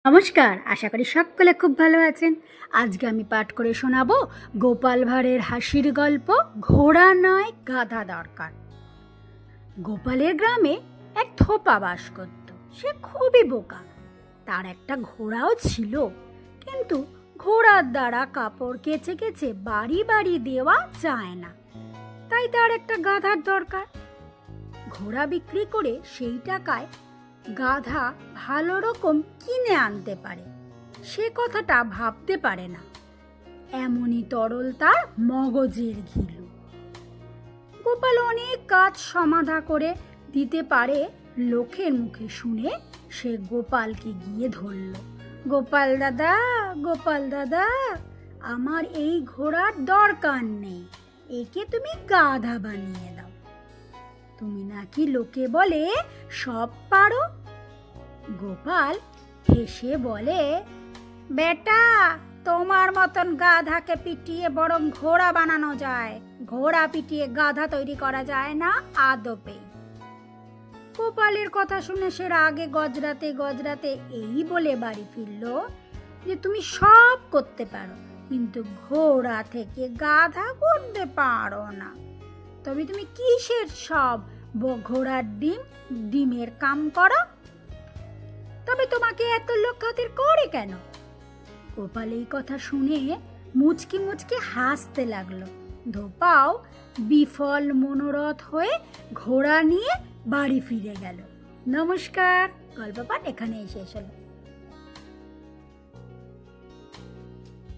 নমস্কার, আশা করি সকলে খুব ভালো আছেন। আজকে আমি পাঠ করে শোনাবো গোপাল ভাঁড়ের হাসির গল্প ঘোড়া নয় গাধা দরকার। গোপালের গ্রামে এক থোপা বাস করত। সে খুবই বোকা। তার একটা ঘোড়াও ছিল, কিন্তু ঘোড়ার দ্বারা কাপড় কেচে কেচে বাড়ি বাড়ি দেওয়া যায় না, তাই তার একটা গাধার দরকার। ঘোড়া বিক্রি করে সেই টাকায় গাধা ভালো রকম কিনে আনতে পারে, সে কথাটা ভাবতে পারে না। এমনই তরল তার মগজের ঘিলু। গোপাল অনেক কাজ সমাধা করে দিতে পারে লোকের মুখে শুনে সে গোপালকে গিয়ে ধরল। গোপাল দাদা, গোপাল দাদা, আমার এই ঘোড়ার দরকার নেই, একে তুমি গাধা বানিয়ে দাও। তুমি নাকি লোকে বলে সব পারো। গোপাল হেসে বলে, বেটা, তোমার মতন গাধাকে পিটিয়ে বরং ঘোড়া বানানো যায়, ঘোড়া পিটিয়ে গাধা তৈরি করা যায় না আদপে। গোপালের কথা শুনে সে রাগে গজরাতে গজরাতে এই বলে বাড়ি ফিরল যে তুমি সব করতে পারো, কিন্তু ঘোড়া থেকে গাধা করতে পারো না। তবে তুমি কিসের সব ঘোড়ার ডিমের কাম করো? তবে তোমাকে এত লোক খাতির করে কেন? গোপাল এই কথা শুনে মুচকি মুচকি হাসতে লাগলো। ধোপাও বিফল মনোরথ হয়ে ঘোড়া নিয়ে বাড়ি ফিরে গেল। নমস্কার, গল্প পাঠ এখানেই শেষ হলো।